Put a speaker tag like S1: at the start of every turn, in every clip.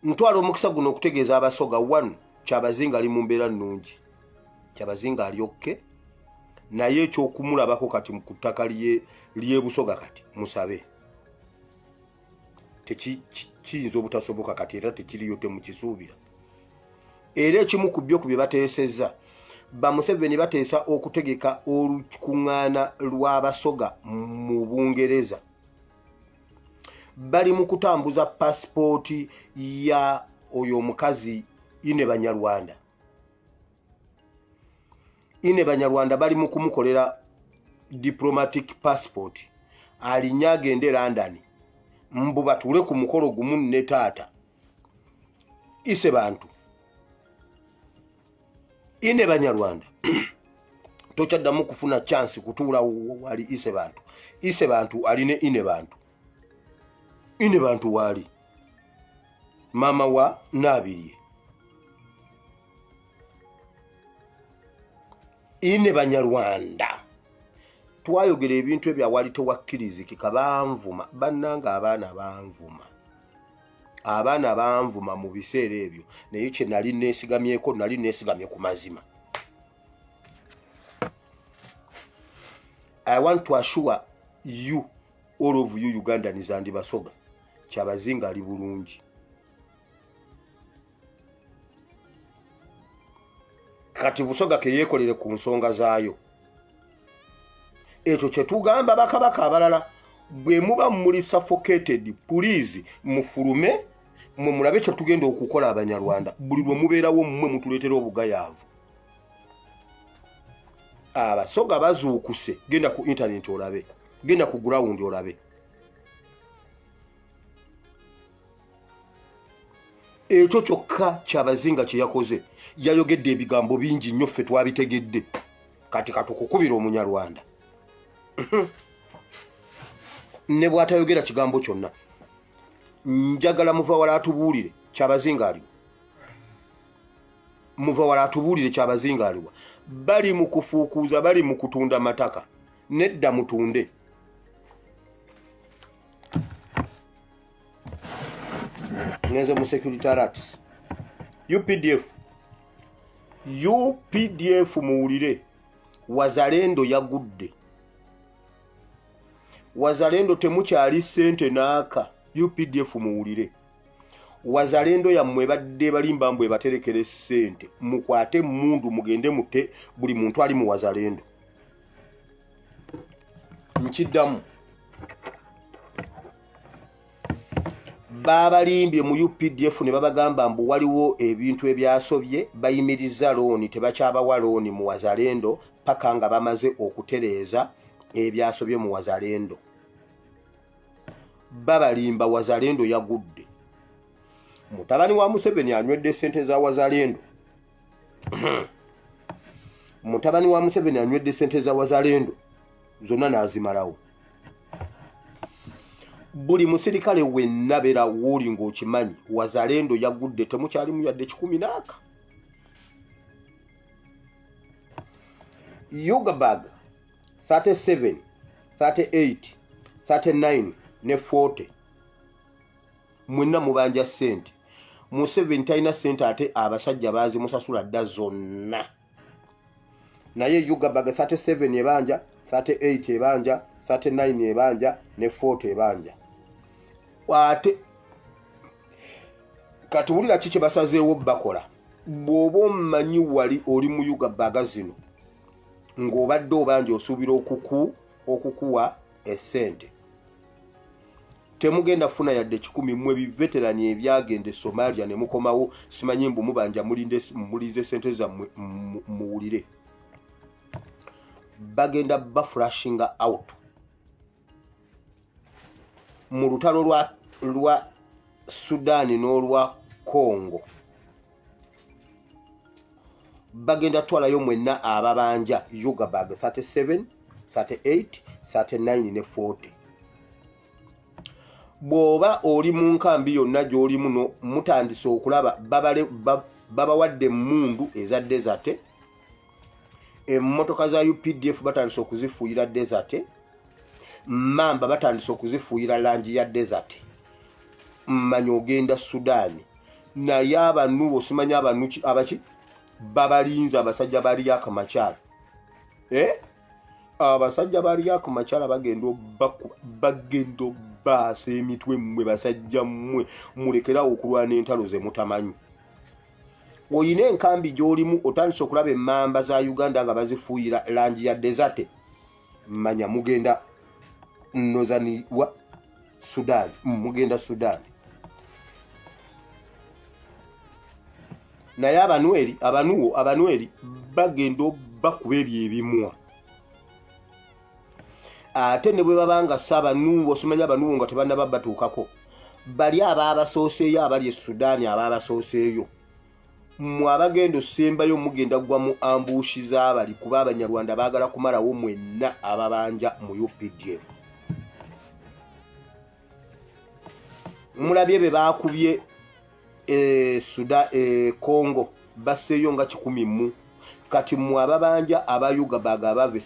S1: ntwala omukisa guno okutegeeza abasoga 1 Kyabazinga ali mu mbeera nnungi. Kyabazinga ali okke, naye ekyokumulabako kati ku ttaka ly'e Busoga kati musabe. Kiyinza obutasoboka kati era tekiriyo temukisuubira. Era ekimu ku byo ku bye bateesezza, ba Museveni bateesa okutegeka olukuŋŋaana lw'abasoga mu Bungereza. Bali mu kutambuza pasipooti ya oyo omukazi Ine Banyarwanda. Ine Banyarwanda bali mu kumukolera diplomatic passport. Alinya agende London. Mbu batule ku mukolo gumu ne taata. Ise bantu. Ine Banyarwanda. Tokyaddamu kufuna chance kutuula wali ise bantu. Ise bantu aline ine bantu. Ine bantu wali. Mama wa Nabiriye. Ine Banyarwanda. Twayogera ebintu ebya wali tewakkirizikika banvuma. Bannanga abaana banvuma. Abaana banvuma mu biseera ebyo. Naye kye nali neesigamyeko nali neesigamye ku mazima. I want to assure you, all of you Ugandans and Basoga, Kyabazinga ali bulungi. Kati Busoga ke yeekolere ku nsonga zaayo. Ekyo kye tugamba bakabaka abalala, bwe muba muli suffocated, please mufulume mwe mulabe kye tugenda okukola Abanyarwanda. Buli lwe mubeerawo mmwe mutuleetera obugayaavu. Abasoga bazuukuse, genda ku internet olabe, genda ku ground olabe. Ekyo kyokka Kyabazinga kye yakoze. Yayogedde ebigambo bingi nnyo ffe twabitegedde. Kati katukukubira Omunyarwanda. Ne bw'atayogera kigambo kyonna. Njagala muva wala atubuulire Kyabazinga aliwa. Muva wala atubuulire Kyabazinga aliwa. Bali mu kufuukuuza, bali mu kutunda mataka. Nedda mutunde. Ngenze mu Secretariats. UPDF muwulire. Wazalendo yagudde. Wazalendo temukyali ssente naaka. UPDF muwulire. Wazalendo yammwe badde balimba mbwe baterekere ssente. Mukwate mundu mugende mute buli muntu ali mu Wazalendo. Nkiddamu. Babalimbye mu UPDF ne babagamba mbu waliwo ebintu ebyasobye, bayimiriza looni tebakyabawa looni mu Wazalendo paka nga bamaze okutereeza ebyasobye mu Wazalendo. Babalimba Wazalendo yagudde. Mutabani wa Museveni anywedde ssente za Wazalendo. Mutabani wa Museveni anywedde ssente za Wazalendo. Zonna n'azimalawo. Buli musirikale wenna beera wuli ng'okimanyi Wazalendo yagudde temukyalimu yadde 10 Yugabag 37, 38, 39 ne 40 mwenna mubanja ssente. Museveni talina ssente ate abasajja baazimusasula dda zonna. Naye Yugabag 37 ebanja, 38 ebanja, 39 ebanja ne 40 ebanja. Ate katuwulira kiki basazeewo bakola. Bw'oba omanyi wali oli mu Yugabag zino ng'obadde obanja osuubira okukuwa essente, temugenda funa yadde 10 mmwe biveterani ebyagende Somalia ne mukomawo simanyi mbu mubanja mulize ssente zammwe muwulire. Bagenda baflashinga out mu lutalo lwa Sudani n'olwa Congo. Bagenda twalayo mwenna ababanja Yugabag 37, 38, 39 ne 40. Bw'oba oli mu nkambi yonna gy'oli muno mutandise okulaba babawadde emmundu eza desert. Emmotoka za UPDF batandise okuzifuuyira desert. Mamba batandise okuzifuuyira langi ya desert. Mmanyi ogenda Sudani naye abanu osimanya abanu abaki babalinza abasajja bali akamakala abasajja bali akamakala bagenda baasa emitwe mmwe basajja mmwe mulekera okulwana entalo ze mutamanyi. Oyina enkambi gy'olimu otandise okulaba emmamba za Uganda nga bazifuuyira langi ya desert, manya mugenda Northern wa Sudan, mugenda Sudan. Naye abanueri bagenda bakuba ebyo ebimwa. Ate ne bwe babanga sabanuwo osimanya abanuwo nga tebannaba batuukako bali abaabasooseeyo abali e Sudan abaabasooseeyo mmwe abagenda osembayo mugenda gwa mu ambushi z'abali kuba Abanyarwanda baagala kumalawo mwenna ababanja mu UPDF. Mulabye be baakubye Sudan Congo basseeyo nga 100 kati mmwe ababanja abayuga baga abave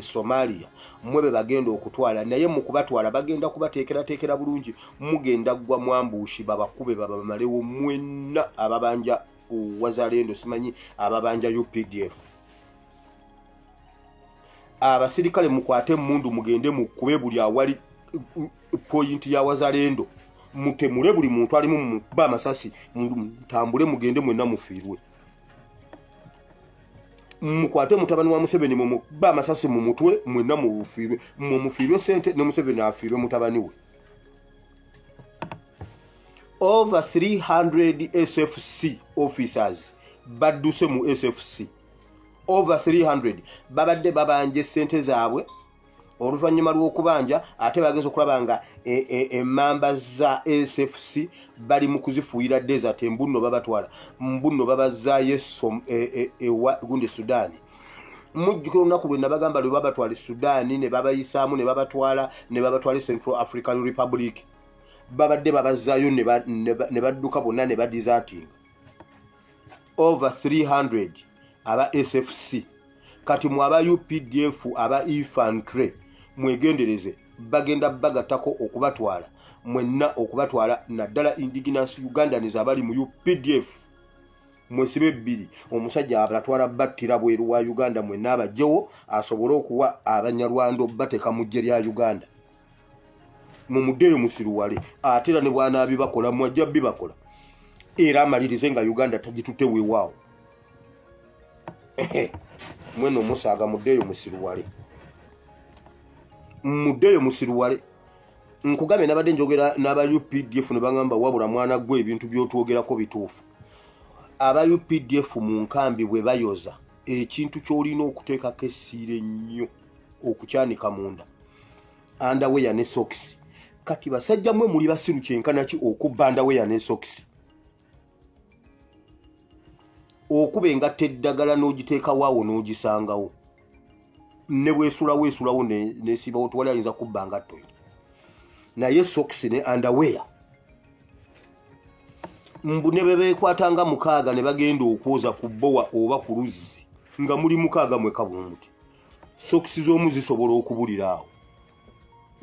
S1: Somalia mmwe be bagenda okutwala naye mu kubatwala bagenda kubateekera bulungi mugenda gwa mu ambushi babakube babamalewo mwenna ababanja Wazalendo simanyi ababanja UPDF. Abasirikale mukwate mundu mugende mukube buli awali point ya Wazalendo mutemule buli muntu ali mu bamasasi mutambule mugende mwenna mufiirwe. Mukwate mutabani wa Museveni mu bamasasi mu mutwe mwenna mufiirwe sente ne Museveni afiirwe mutabani we. Over 300 SFC officers badduse mu SFC. Over 300 babadde babanje sente zaabwe oluvannyuma lw'okubanja ate bageze okulaba nga emmamba za SFC bali mu kuzifuuyira desert embunno babatwala mbunno babazaayo gundi Sudan. Mujjukira olunaku lwe nabagamba lwe babatwala Sudan ne babayisaamu ne babatwala Central African Republic babadde babazaayo ne badduka bonna ne badeserting. Over 300 aba SFC kati mu aba UPDF aba infantry mwegendereze bagenda bagatako okubatwala mwenna okubatwala naddala indigenous Ugandans abali mu UPDF mwesibe 2 omusajja abatwala battira bweru wa Uganda mwenna abajjewo asobole okuwa Abanyarwanda bateka mu ggye lya Uganda mu muddeyo musiruwale atera ne bwana abibakola mwajja bibakola era amalirize nga Uganda tagitutte weewaawo mweno musaaga muddeyo musiruwale nkugambe nabadde njogera n'aba UPDF ne bangamba wabula mwana gwe ebintu by'otwogerako bituufu. Aba UPDF mu nkambi bwe bayoza ekintu ky'olina okuteekako essiire ennyo okukyanika munda underwear ne socks. Kati basajja mwe muli basiru kyenkana ki okubba underwear ne socks okuba engatta eddagala n'ogiteeka waawo n'ogisangawo ne weesulawo n'esibawo tewali ayinza kubba ngatto yo naye socks ne underwear mbu ne bebeekwatanga 6 ne bagenda okwoza ku bbowa oba ku luzzi nga muli 6 mweka bumuti socks z'omu zisobola okubulira awo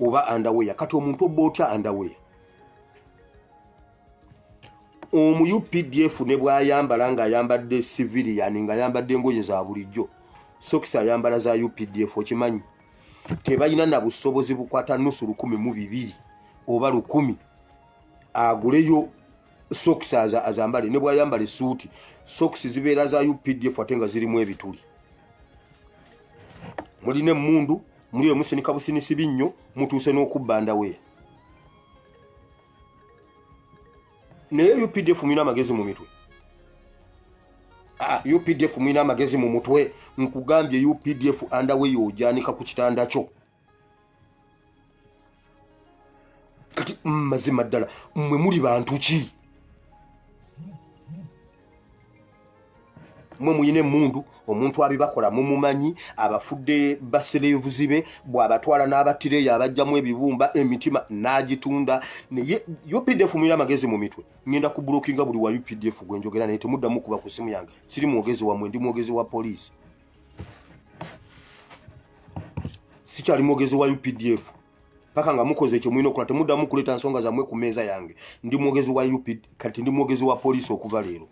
S1: oba underwear. Kati omuntu obba otya underwear omu UPDF ne bw'ayambala ng'ayambadde civilian ng'ayambadde engoye za bulijjo socks ayambala za UPDF okimanyi tebalina na busobozi bukwata nusu 1,200 oba 10 aguleyo socks azambale ne bw'ayambala suuti socks zibeera za UPDF ate nga zirimu ebituli muline mundu muli emusinika businisi binnyo mutuuse n'okubba underwear. Naye UPDF mwina amagezi mu mitwe UPDF mwina amagezi mu mutwe nkugambye UPDF underwear ojanika ku kitanda kyo kati mazima ddala mmwe muli bantu ki mwe muyine mundu omuntu abibakola mumumanyi abafudde baserevuzi be bw'abatwala n'abatireyo abajjamu ebibumba emitima n'agitunda naye UPDF mwina amagezi mu mitwe ngenda ku blockinga buli wa UPDF gwenjogera naye temuddamu kuba ku simu yange siri mwogezi wamwe ndi mwogezi wa poliisi sikyali mwogezi wa UPDF paka nga mukoze ekyo mulina okukola temuddamu kuleeta nsonga zammwe ku meeza yange. Ndi mwogezi wa UPD kati ndi mwogezi wa poliisi okuva leero.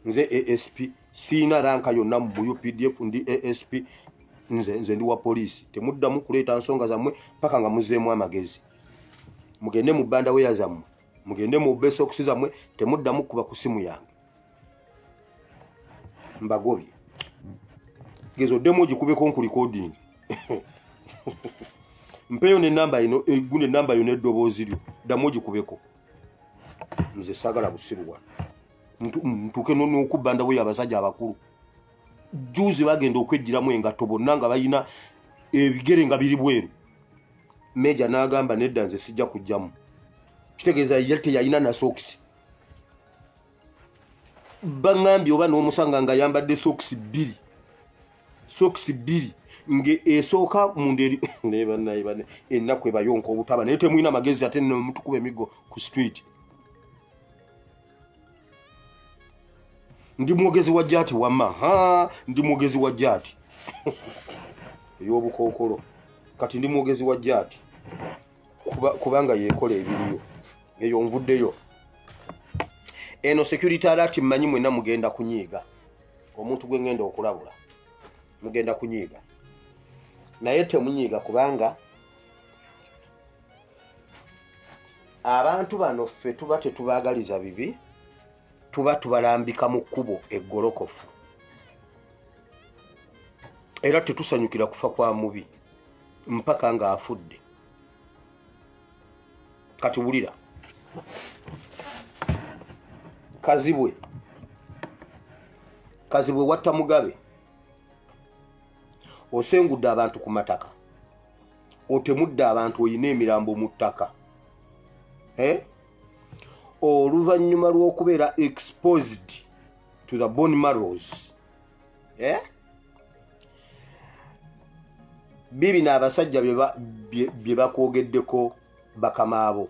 S1: Nze ASP siina ranka yonna mu UPDF ndi ASP nze ndi wa poliisi. Temuddamu kuleeta nsonga zammwe paka nga muzeemu amagezi. Mugende mu banda weya zammwe, mugende mu base okusiza zammwe, temuddamu kuba ku simu yange. Mbagobye. Gezo demo jikubeko nku recording. Mpeyo ne namba ino egune namba yo ne dobozi lyo damo jikubeko. Nze sagala busirwa. Ntuke no okubanda we abasajja abakulu. Juzi bagenda okwejjiramu engato bonna nga bayina ebigere nga biri bweru. Meja n'agamba nedda nze sijja kujjamu. Kitegeeza yete yayina na socks. Bangambi oba n'omusanga nga yambadde socks 2. Socks 2 nge esooka munderi neba ennaku ebayonka obutaba naye temuyina magezi ate mutukube emigo ku street. Ndi mwogezi wa jati wama ndi mwogezi wa jati ey'obukookolo kati ndi mwogezi wa jati kubanga yeekola ebiriyo eyo nvuddeyo. Eno security alert mmanyi mwenna mugenda kunyiiga omuntu gwe ngenda okulabula mugenda kunyiiga naye temunyiiga kubanga abantu bano ffe tuba tetubaagaliza bibi, tuba tubalambika mu kkubo eggolokofu era tetusanyukira kufa kwa mubi mpaka nga afudde. Kati wulira Kazibwe watta Mugabe osengudde abantu ku mataka otemudde abantu oyina emirambo mu ttaka oluvannyuma lw'okubeera exposed to the bone marrows bibi n'abasajja bye bakwogeddeko bakamaabo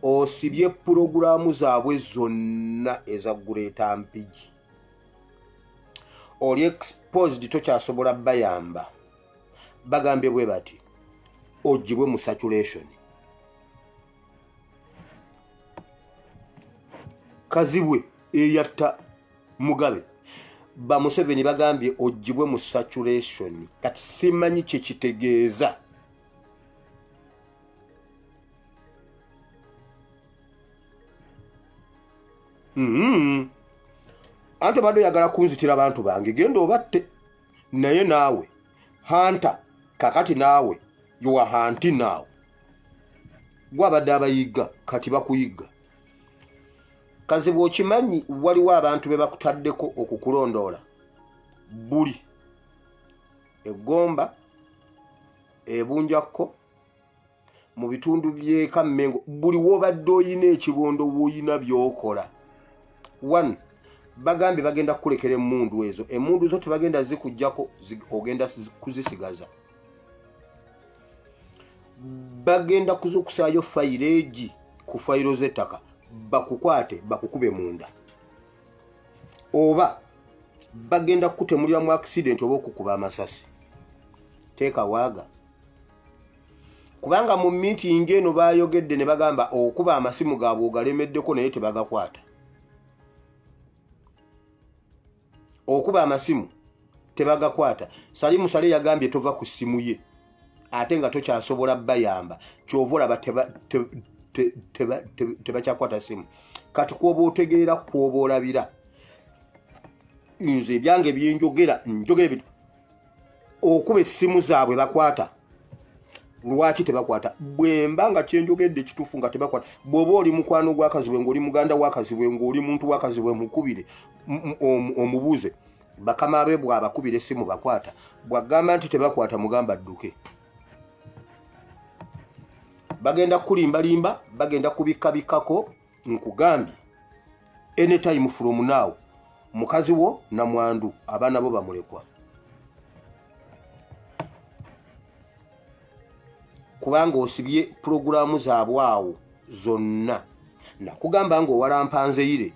S1: osibye puroguramu zaabwe zonna eza Greater Mpigi. Oli exposed tokyasobola bayamba bagambye bwe bati ogibwe mu saturation. Kazibwe eyatta Mugabe ba Museveni bagambye ogibwe mu saturation. Kati simanyi kye kitegeeza. Ante bado yagala kunzitira abantu bange genda obatte naye naawe hanta kakati naawe you are hunting now. Gwabadde abayiga kati bakuyiga. Kazibwe okimanyi waliwo abantu be bakutaddeko okukulondoola buli Egomba Ebunjakko mu bitundu by'e Kammengo buli wobadde oyina ekibondo woyina byokola. 1 bagambye bagenda kulekera emmundu ezo. Emmundu zo tebagenda zikujjako ogenda kuzisigaza. Bagenda kuzukusaayo fayiro ku fayiro z'ettaka bakukwate bakukube munda. Oba bagenda kutemulira mu accident oba okukuba amasasi. Teeka waaga. Kubanga mu meeting eno bayogedde ne bagamba okuba amasimu gaabwe ogalemeddeko naye tebagakwata. Okuba amasimu tebagakwata. Salimu Sale yagambye tova ku simu ye ate nga tokyasobola bayamba kyova olaba tebakyakwata simu. Kati kwoba otegeera kwoba olabira nze ebyange byenjogera njogera okuba essimu zaabwe bakwata. Lwaki tebakwata? Bwemba nga kyenjogedde kituufu nga tebakwata. Bw'oba oli mukwano gw'Akazibwe ng'oli muganda w'Akazibwe ng'oli muntu w'Akazibwe mukubire omubuuze bakama abe bw'abakubira essimu bakwata. Bw'agamba nti tebakwata mugamba adduke. Bagenda kulimbalimba, bagenda kubikkako nkugambye anytime from now mukazi wo na mwandu abaana bo bamulekwa. Kubanga osibye programu zaabwe awo zonna. Nakugamba ngo owalampa Nzeyire.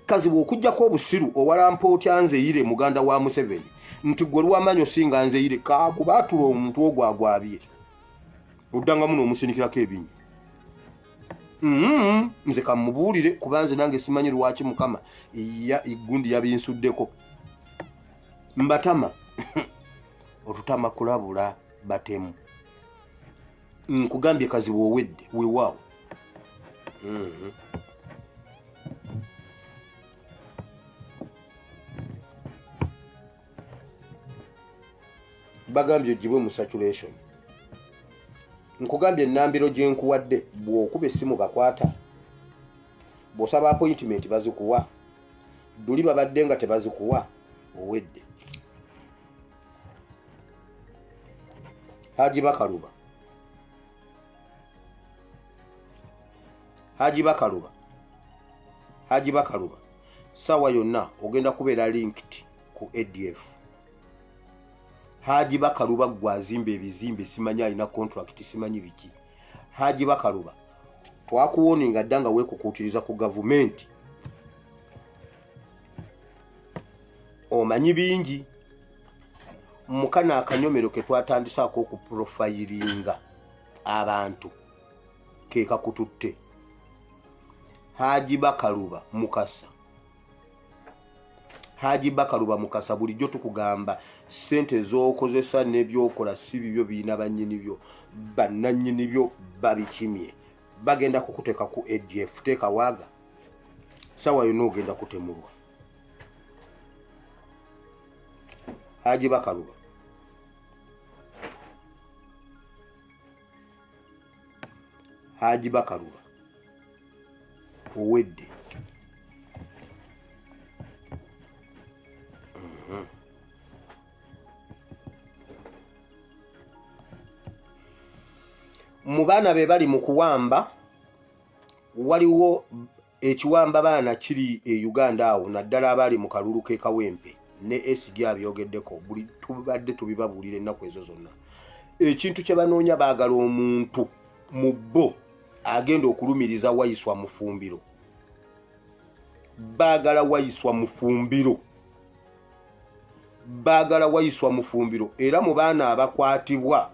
S1: Kazibwe okujjako obusiru owalampa otya Nzeyire muganda wa Museveni nti gwe lwamanyi osinga Nzeyire kakuba atula omuntu ogwo agwabye. Udanga muno omusinikirako ebinyi. Nze kamubuulire kubanze nange simanyi lwaki Mukama iggundi yabinsuddeko. Mbatama otutama kulabula batemu. Nkugambye kazibu owedde weewaawo. Bagambye ogibwe mu saturation. Nkugambye ennambiro gye nkuwadde bw'okuba essimu bakwata. Bw'osaba appointment bazikuwa. Duli babadde nga tebazikuwa owedde. Haji Bakaluba. Haji Bakaluba. Haji Bakaluba. Sawa yonna ogenda kubeera linked ku ADF. Haji Bakaluba gwazimba ebizimbe simanyi alina contract simanyi biki. Haji Bakaluba twakuwoninga ddanga weekukuutiriza ku gavumenti. Omanyi bingi. Mukana akanyomero ke twatandisaako okuprofilinga abantu keeka kututte. Haji Bakaluba Mukasa. Haji Bakaluba Mukasa bulijjo tukugamba sente z'okozesa n'ebyokola si bibyo biina bannyini byo. Bannannyini byo babikimye. Bagenda kukuteeka ku ADF teeka waaga. Sawa yonna ogenda kutemulwa. Haji Bakaluba. Haji Bakaluba owedde. Mu baana be bali mu kuwamba waliwo ekiwamba baana kiri e Uganda awo naddala abali mu kalulu ke Kawempe ne SG abyogeddeko buli tubadde tubibabuulira ennaku ezo zonna. Ekintu kye banoonya baagala omuntu mu bo agenda okulumiriza Waiswa Mufumbiro. Baagala Waiswa Mufumbiro. Baagala Waiswa Mufumbiro era mu baana abakwatibwa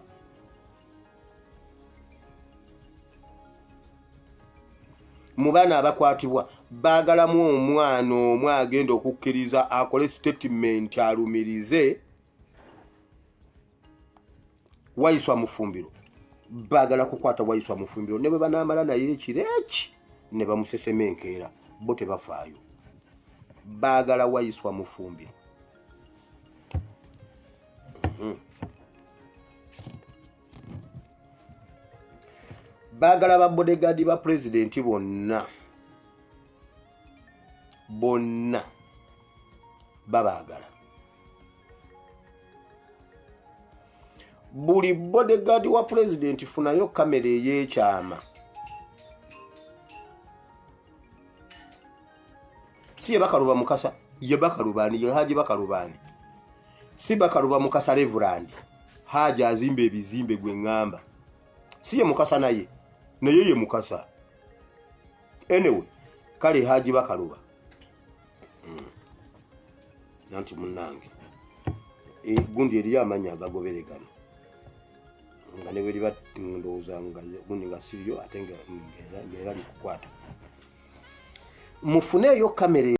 S1: baagalamu omwana omu agenda okukkiriza akole statement alumirize Waiswa Mufumbiro. Baagala kukwata Waiswa Mufumbiro ne bwe banaamala naye ekireki ne bamusesemenkeera bo tebafaayo. Baagala Waiswa Mufumbiro. Baagala ba bodyguard ba president bonna babaagala. Buli bodyguard wa president funayo kamera ey'ekyama. Si ye Bakaluba Mukasa, ye Bakalubani, ye Haji Bakalubani. Si Bakaluba Mukasa Reverend. Haji azimba ebizimbe gwe ngamba. Si ye Mukasa naye ye Mukasa. Anyway, kale Haji Bakaluba. Nanti munnange. Gundi eriyo amanya agagoberegano. Nga ne bwe liba ndowooza nga gundi nga siriyo ate nga era likukwata. Mufuneeyo kamera